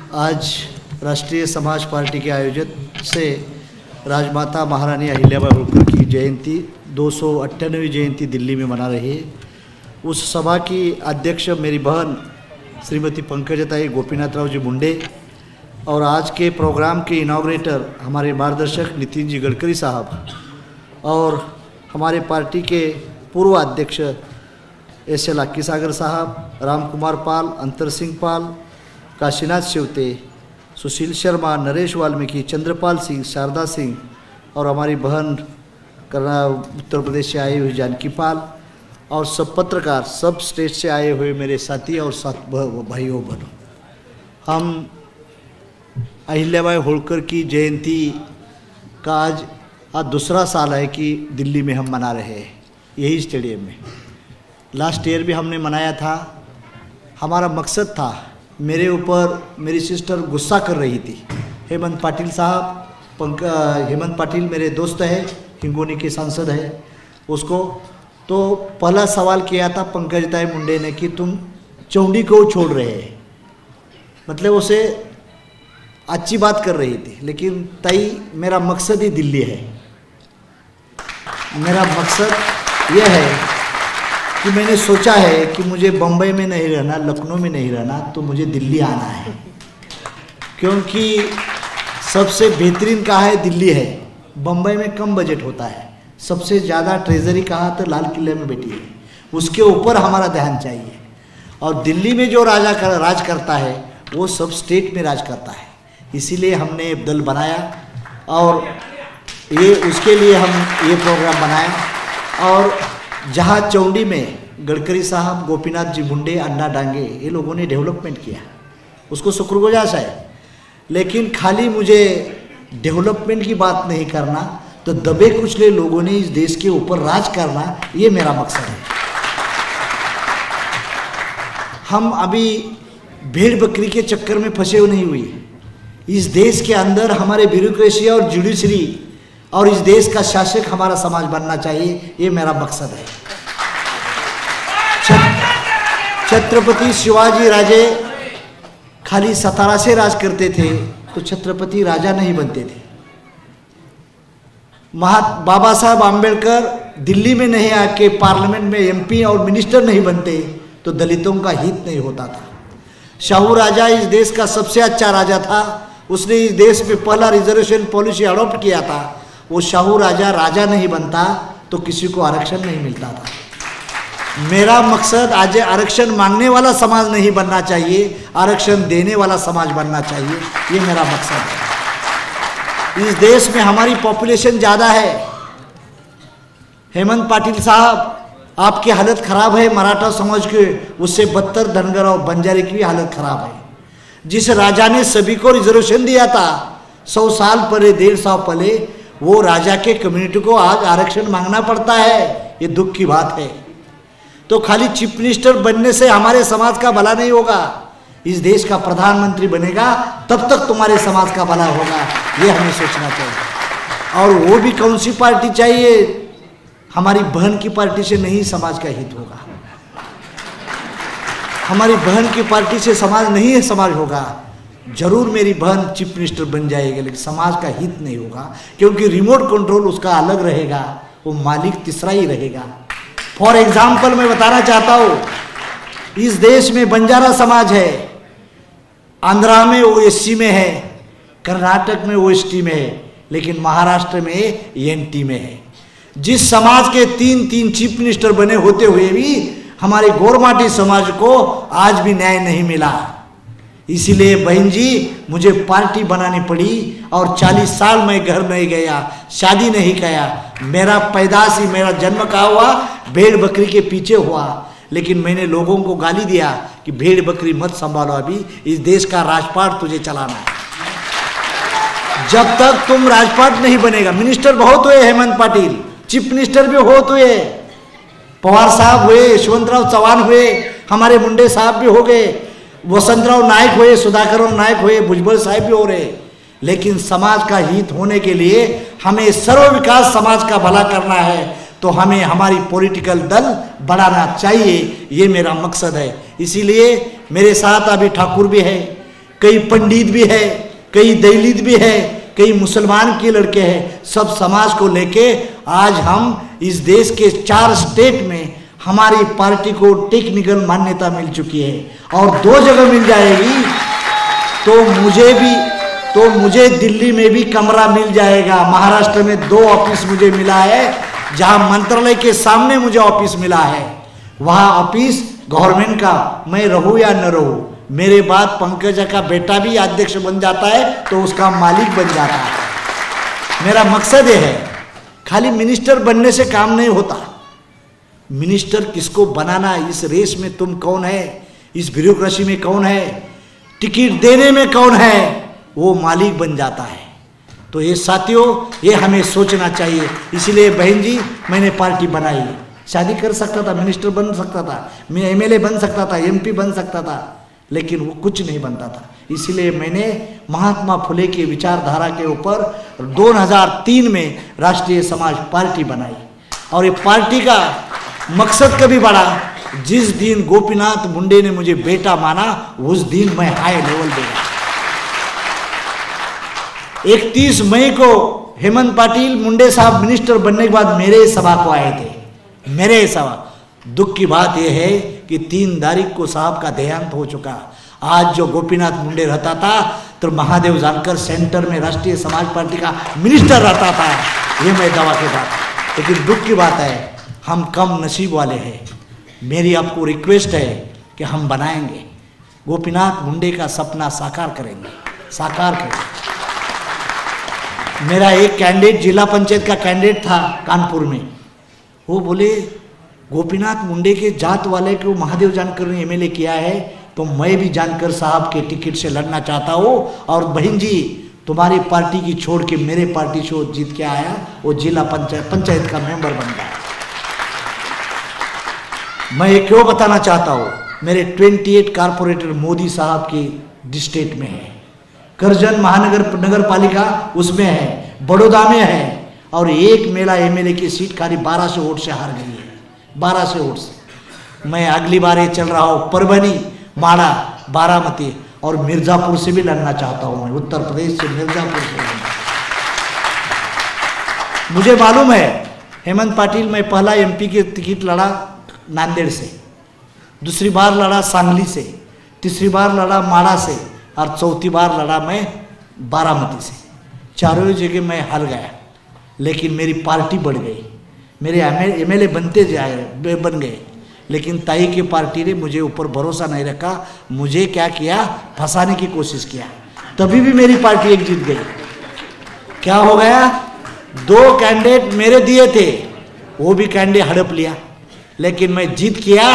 आज राष्ट्रीय समाज पार्टी के आयोजित से राजमाता महारानी अहिल्याबाई होलकर की जयंती 298वीं जयंती दिल्ली में मना रही है। उस सभा की अध्यक्ष मेरी बहन श्रीमती पंकजताई गोपीनाथराव जी मुंडे और आज के प्रोग्राम के इनॉग्रेटर हमारे मार्गदर्शक नितिन जी गडकरी साहब और हमारे पार्टी के पूर्व अध्यक्ष एस.एल. अक्कीसागर साहब, राम कुमार पाल, अंतर सिंह पाल, काशीनाथ शिवते, सुशील शर्मा, नरेश वाल्मीकि, चंद्रपाल सिंह, शारदा सिंह और हमारी बहन उत्तर प्रदेश से आए हुए जानकी पाल और सब पत्रकार, सब स्टेट से आए हुए मेरे साथी और साथ भाइयों बहनों, हम अहिल्याबाई होलकर की जयंती का आज दूसरा साल है कि दिल्ली में हम मना रहे हैं, यही स्टेडियम में। लास्ट ईयर भी हमने मनाया था। हमारा मकसद था, मेरे ऊपर मेरी सिस्टर गुस्सा कर रही थी, हेमंत पाटिल साहब, हेमंत पाटिल मेरे दोस्त है, हिंगोनी के सांसद है, उसको तो पहला सवाल किया था पंकजताई मुंडे ने कि तुम चौंडी को छोड़ रहे हैं, मतलब उसे अच्छी बात कर रही थी। लेकिन ताई, मेरा मकसद ही दिल्ली है। मेरा मकसद यह है कि मैंने सोचा है कि मुझे बम्बई में नहीं रहना, लखनऊ में नहीं रहना, तो मुझे दिल्ली आना है, क्योंकि सबसे बेहतरीन कहा है दिल्ली है। बम्बई में कम बजट होता है, सबसे ज़्यादा ट्रेजरी कहा तो लाल किले में बैठी है, उसके ऊपर हमारा ध्यान चाहिए। और दिल्ली में जो राज करता है वो सब स्टेट में राज करता है, इसीलिए हमने दल बनाया और ये उसके लिए हम ये प्रोग्राम बनाया। और जहाँ चौंडी में गडकरी साहब, गोपीनाथ जी मुंडे, अन्ना डांगे, ये लोगों ने डेवलपमेंट किया, उसको शुक्रगुजार है। लेकिन खाली मुझे डेवलपमेंट की बात नहीं करना, तो दबे कुचले लोगों ने इस देश के ऊपर राज करना, ये मेरा मकसद है। हम अभी भेड़ बकरी के चक्कर में फंसे नहीं हुए। इस देश के अंदर हमारे ब्यूरोक्रेसी और जुडिशरी और इस देश का शासक हमारा समाज बनना चाहिए, ये मेरा मकसद है। छत्रपति शिवाजी राजे खाली सतारा से राज करते थे तो छत्रपति राजा नहीं बनते थे। बाबा साहब आम्बेडकर दिल्ली में नहीं आके पार्लियामेंट में एमपी और मिनिस्टर नहीं बनते तो दलितों का हित नहीं होता था। शाहू राजा इस देश का सबसे अच्छा राजा था, उसने इस देश में पहला रिजर्वेशन पॉलिसी अडॉप्ट किया था। वो शाहू राजा राजा नहीं बनता तो किसी को आरक्षण नहीं मिलता था। मेरा मकसद आज आरक्षण मांगने वाला समाज नहीं बनना चाहिए, आरक्षण देने वाला समाज बनना चाहिए, ये मेरा मकसद है। इस देश में हमारी पॉपुलेशन ज़्यादा है। हेमंत पाटिल साहब, आपकी हालत खराब है, मराठा समाज के उससे बदतर धनगर और बंजारे की भी हालत खराब है। जिस राजा ने सभी को रिजर्वेशन दिया था 100 साल पहले, 150 साल पहले, वो राजा के कम्युनिटी को आज आरक्षण मांगना पड़ता है, ये दुख की बात है। तो खाली चीफ मिनिस्टर बनने से हमारे समाज का भला नहीं होगा। इस देश का प्रधानमंत्री बनेगा तब तक तुम्हारे समाज का भला होगा, ये हमें सोचना चाहिए। और वो भी कौन सी पार्टी चाहिए? हमारी बहन की पार्टी से नहीं समाज का हित होगा, हमारी बहन की पार्टी से समाज नहीं है, समाज होगा। जरूर मेरी बहन चीफ मिनिस्टर बन जाएगी, लेकिन समाज का हित नहीं होगा, क्योंकि रिमोट कंट्रोल उसका अलग रहेगा, वो मालिक तीसरा ही रहेगा। फॉर एग्जाम्पल मैं बताना चाहता हूँ, इस देश में बंजारा समाज है, आंध्रा में वो एससी में है, कर्नाटक में वो एसटी में है, लेकिन महाराष्ट्र में एनटी में है। जिस समाज के 3 चीफ मिनिस्टर बने होते हुए भी हमारे गोरमाटी समाज को आज भी न्याय नहीं मिला। इसीलिए बहन जी, मुझे पार्टी बनानी पड़ी और 40 साल मैं घर नहीं गया, शादी नहीं किया। मेरा पैदाश ही, मेरा जन्म कहा हुआ भेड़ बकरी के पीछे हुआ, लेकिन मैंने लोगों को गाली दिया कि भेड़ बकरी मत संभालो, अभी इस देश का राजपाट तुझे चलाना है। जब तक तुम राजपाट नहीं बनेगा, मिनिस्टर बहुत हुए हेमंत पाटिल, चीफ मिनिस्टर भी बहुत हुए, पवार साहब हुए, यशवंतराव चौहान हुए, हमारे मुंडे साहब भी हो गए, वसंतराव नायक हुए, सुधाकर नायक हुए, भुजबल साहब भी हो रहे। लेकिन समाज का हित होने के लिए हमें सर्व विकास समाज का भला करना है, तो हमें हमारी पॉलिटिकल दल बढ़ाना चाहिए, ये मेरा मकसद है। इसीलिए मेरे साथ अभी ठाकुर भी है, कई पंडित भी है, कई दलित भी है, कई मुसलमान के लड़के हैं। सब समाज को लेके आज हम इस देश के 4 स्टेट में हमारी पार्टी को टेक्निकल मान्यता मिल चुकी है और 2 जगह मिल जाएगी तो मुझे दिल्ली में भी कमरा मिल जाएगा। महाराष्ट्र में 2 ऑफिस मुझे मिला है, जहां मंत्रालय के सामने मुझे ऑफिस मिला है, वहां ऑफिस गवर्नमेंट का, मैं रहूं या न रहूं, मेरे बाद पंकजा का बेटा भी अध्यक्ष बन जाता है तो उसका मालिक बन जाता है। मेरा मकसद ये है, खाली मिनिस्टर बनने से काम नहीं होता। मिनिस्टर किसको बनाना, इस रेस में तुम कौन है, इस ब्यूरोक्रेसी में कौन है, टिकट देने में कौन है, वो मालिक बन जाता है। तो ये साथियों, ये हमें सोचना चाहिए। इसलिए बहन जी, मैंने पार्टी बनाई। शादी कर सकता था, मिनिस्टर बन सकता था, मैं एमएलए बन सकता था, एमपी बन सकता था, लेकिन वो कुछ नहीं बनता था। इसलिए मैंने महात्मा फुले की विचारधारा के ऊपर 2003 में राष्ट्रीय समाज पार्टी बनाई। और ये पार्टी का मकसद कभी बढ़ा, जिस दिन गोपीनाथ मुंडे ने मुझे बेटा माना, उस दिन मैं हाई लेवल पे गया। 31 मई को हेमंत पाटिल मुंडे साहब मिनिस्टर बनने के बाद मेरे सभा को आए थे, मेरे सभा। दुख की बात यह है कि 3 तारीख को साहब का देहांत हो चुका। आज जो गोपीनाथ मुंडे रहता था तो महादेव जानकर सेंटर में राष्ट्रीय समाज पार्टी का मिनिस्टर रहता था, ये मैं दावा के साथ। लेकिन दुख की बात है, हम कम नसीब वाले हैं। मेरी आपको रिक्वेस्ट है कि हम बनाएंगे, गोपीनाथ मुंडे का सपना साकार करेंगे, साकार करेंगे। मेरा एक कैंडिडेट, जिला पंचायत का कैंडिडेट था कानपुर में, वो बोले गोपीनाथ मुंडे के जात वाले को महादेव जानकर ने एमएलए किया है, तो मैं भी जानकर साहब के टिकट से लड़ना चाहता हूँ। और बहन जी, तुम्हारी पार्टी की छोड़ के मेरे पार्टी से जीत के आया, वो जिला पंचायत का मेंबर बन गया। मैं ये क्यों बताना चाहता हूँ, मेरे 28 कारपोरेटर मोदी साहब की डिस्ट्रिक्ट में है, करजन महानगर नगर पालिका उसमें है, बड़ौदा में है, और एक मेरा एमएलए की सीट खाली 1200 वोट से हार गई है, 1200 वोट से। मैं अगली बार ये चल रहा हूँ परभनी, माड़ा, बारामती और मिर्जापुर से भी लड़ना चाहता हूँ। मैं उत्तर प्रदेश से मिर्जापुर से लड़ना। मुझे मालूम है हेमंत पाटिल, मैं पहला एमपी के टिकट लड़ा नांदेड़ से, दूसरी बार लड़ा सांगली से, तीसरी बार लड़ा माड़ा से, और चौथी बार लड़ा मैं बारामती से। चारों जगह मैं हार गया, लेकिन मेरी पार्टी बढ़ गई, मेरे एमएलए बन गए। लेकिन ताई की पार्टी ने मुझे ऊपर भरोसा नहीं रखा, मुझे क्या किया, फंसाने की कोशिश किया, तभी भी मेरी पार्टी एक जीत गई। क्या हो गया, 2 कैंडिडेट मेरे दिए थे, वो भी कैंडिडेट हड़प लिया, लेकिन मैं जीत किया।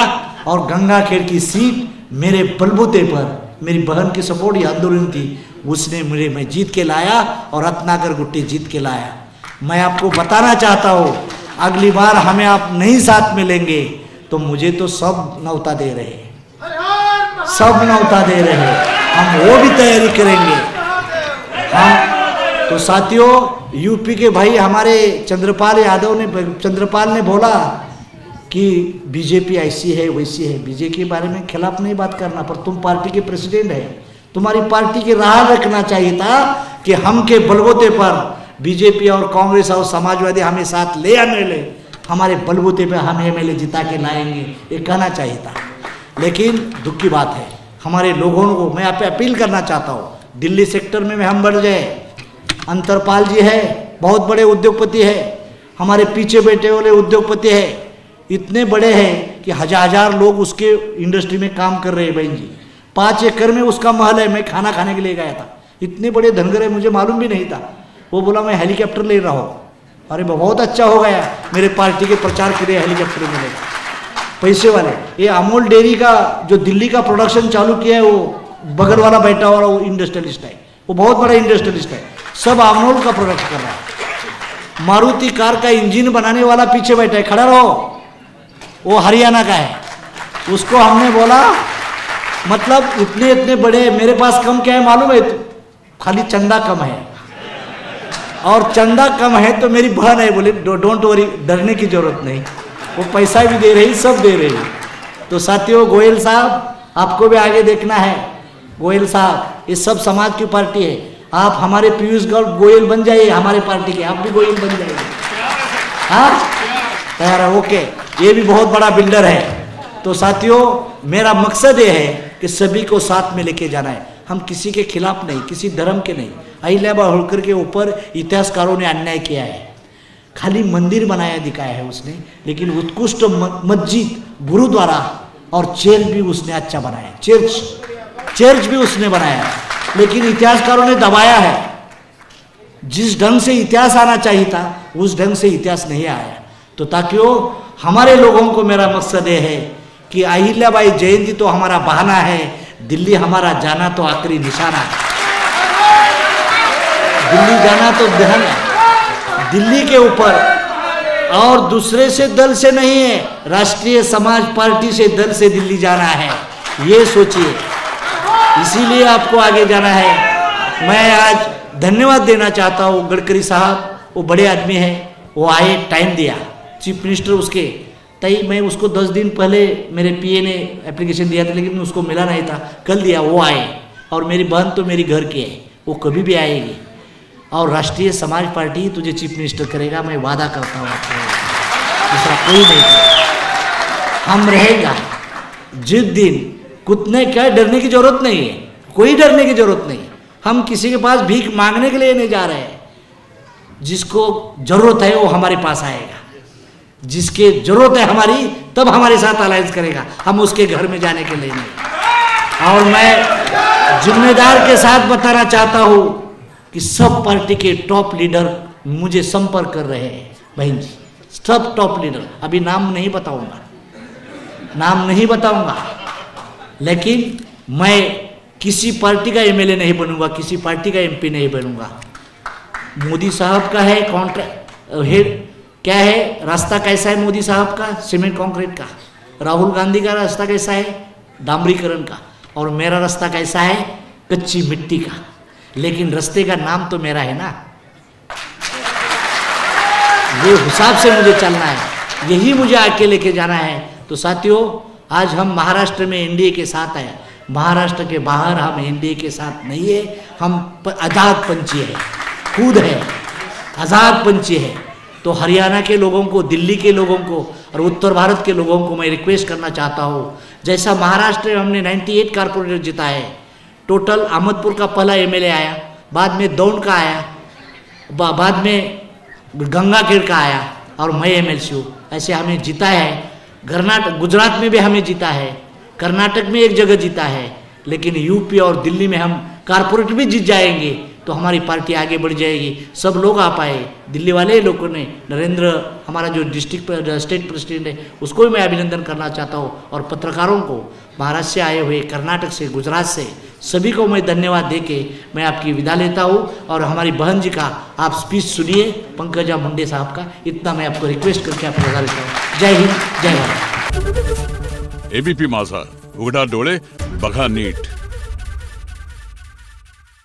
और गंगाखेड़ की सीट मेरे बलबूते पर, मेरी बहन की सपोर्ट या आंदोलन थी, उसने मैं जीत के लाया, और रत्नाकर गुट्टी जीत के लाया। मैं आपको बताना चाहता हूँ, अगली बार हमें आप नहीं साथ में लेंगे तो मुझे तो सब न्योता दे रहे हैं, सब न्योता दे रहे हैं, हम वो भी तैयारी करेंगे। हम तो साथियों, यूपी के भाई हमारे चंद्रपाल ने बोला कि बीजेपी ऐसी है वैसी है। बीजेपी के बारे में खिलाफ नहीं बात करना, पर तुम पार्टी के प्रेसिडेंट है, तुम्हारी पार्टी की राह रखना चाहिए था कि हम के बलबूते पर बीजेपी और कांग्रेस और समाजवादी हमें साथ ले या नहीं ले, हमारे बलबूते पे हम एमएलए जिता के लाएंगे, ये कहना चाहिए था। लेकिन दुख की बात है, हमारे लोगों को मैं आप पे अपील करना चाहता हूँ, दिल्ली सेक्टर में हम बढ़ जाए। अंतरपाल जी है, बहुत बड़े उद्योगपति है, हमारे पीछे बैठे वाले उद्योगपति है, इतने बड़े हैं कि हजार लोग उसके इंडस्ट्री में काम कर रहे हैं। बहन जी, 5 एकड़ में उसका महल है, मैं खाना खाने के लिए गया था, इतने बड़े धनगर है, मुझे मालूम भी नहीं था। वो बोला मैं हेलीकॉप्टर ले रहा हूँ। अरे बहुत अच्छा हो गया, मेरे पार्टी के प्रचार के लिए हेलीकॉप्टर मिले, पैसे वाले। ये अमूल डेयरी का जो दिल्ली का प्रोडक्शन चालू किया है, वो बगल वाला बैठा हुआ वो इंडस्ट्रियलिस्ट है, वो बहुत बड़ा इंडस्ट्रियलिस्ट है, सब अमूल का प्रोडक्ट कर रहा है। मारुति कार का इंजन बनाने वाला पीछे बैठा है, खड़ा रहो, वो हरियाणा का है। उसको हमने बोला, मतलब इतने बड़े, मेरे पास कम क्या है मालूम है, खाली चंदा कम है, और चंदा कम है तो मेरी बहन है, बोले डोंट वरी, डरने की जरूरत नहीं, वो पैसा भी दे रही, सब दे रही। तो साथियों, गोयल साहब आपको भी आगे देखना है, गोयल साहब, ये सब समाज की पार्टी है। आप हमारे पीयूष गोयल बन जाइए, हमारे पार्टी के, आप भी गोयल बन जाइए। हाँ, तैयार है? ओके। ये भी बहुत बड़ा बिल्डर है। तो साथियों, मेरा मकसद ये है कि सभी को साथ में लेके जाना है। हम किसी के खिलाफ नहीं, किसी धर्म के नहीं। अहिल्याबाई होलकर के ऊपर इतिहासकारों ने अन्याय किया है। खाली मंदिर बनाया दिखाया है उसने, लेकिन उत्कृष्ट मस्जिद, गुरुद्वारा और चर्च भी उसने अच्छा बनाया। चर्च भी उसने बनाया, लेकिन इतिहासकारों ने दबाया है। जिस ढंग से इतिहास आना चाहिए था उस ढंग से इतिहास नहीं आया। तो ताकि हमारे लोगों को, मेरा मकसद ये है कि अहिल्याबाई जयंती तो हमारा बहाना है, दिल्ली हमारा जाना तो आखिरी निशाना है। दिल्ली जाना तो दहन है, दिल्ली के ऊपर, और दूसरे से दल से नहीं है, राष्ट्रीय समाज पार्टी से दल से दिल्ली जाना है, ये सोचिए। इसीलिए आपको आगे जाना है। मैं आज धन्यवाद देना चाहता हूँ गडकरी साहब, वो बड़े आदमी हैं, वो आए, टाइम दिया। चीफ मिनिस्टर उसके तई, मैं उसको 10 दिन पहले मेरे पीए ने एप्लीकेशन दिया था, लेकिन उसको मिला नहीं था, कल दिया, वो आए। और मेरी बहन तो मेरी घर की है, वो कभी भी आएगी। और राष्ट्रीय समाज पार्टी तुझे चीफ मिनिस्टर करेगा, मैं वादा करता हूँ आपको, दूसरा कोई नहीं करेगा। हम रहेगा जिस दिन, कुतने क्या डरने की जरूरत नहीं है, कोई डरने की जरूरत नहीं। हम किसी के पास भीख मांगने के लिए नहीं जा रहे हैं। जिसको जरूरत है वो हमारे पास आएगा, जिसके जरूरत है हमारी, तब हमारे साथ अलायंस करेगा, हम उसके घर में जाने के लिए नहीं। और मैं जिम्मेदार के साथ बताना चाहता हूं कि सब पार्टी के टॉप लीडर मुझे संपर्क कर रहे हैं। बहन जी, सब टॉप लीडर, अभी नाम नहीं बताऊंगा, लेकिन मैं किसी पार्टी का एमएलए नहीं बनूंगा, किसी पार्टी का एमपी नहीं बनूंगा। मोदी साहब का है कॉन्ट्रैक्ट, क्या है, रास्ता कैसा है मोदी साहब का, सीमेंट कंक्रीट का। राहुल गांधी का रास्ता कैसा है, डामरीकरण का। और मेरा रास्ता कैसा है, कच्ची मिट्टी का। लेकिन रास्ते का नाम तो मेरा है ना, ये हिसाब से मुझे चलना है, यही मुझे आके लेके जाना है। तो साथियों, आज हम महाराष्ट्र में एनडीए के साथ हैं, महाराष्ट्र के बाहर हम एनडीए के साथ नहीं है। हम आजाद पंछी है, खुद है आजाद पंछी है। तो हरियाणा के लोगों को, दिल्ली के लोगों को और उत्तर भारत के लोगों को मैं रिक्वेस्ट करना चाहता हूँ, जैसा महाराष्ट्र में हमने 98 कारपोरेटर जिता है, टोटल अहमदपुर का पहला एमएलए आया, बाद में दौंड का आया, बाद में गंगाखेड़ का आया, और मैं एमएलसी हूँ। ऐसे हमें जीता है। गुजरात में भी हमें जीता है, कर्नाटक में एक जगह जीता है, लेकिन यूपी और दिल्ली में हम कारपोरेट भी जीत जाएंगे तो हमारी पार्टी आगे बढ़ जाएगी। सब लोग आ पाए, दिल्ली वाले लोगों ने, नरेंद्र हमारा जो स्टेट प्रेसिडेंट है उसको भी मैं अभिनंदन करना चाहता हूँ, और पत्रकारों को, महाराष्ट्र से आए हुए, कर्नाटक से, गुजरात से, सभी को मैं धन्यवाद देके मैं आपकी विदा लेता हूँ। और हमारी बहन जी का आप स्पीच सुनिए, पंकजा मुंडे साहब का, इतना मैं आपको रिक्वेस्ट करके आपको विदा लेता हूँ। जय हिंद, जय भारत। एबीपी माझा, उघडा डोळे बघा नीट।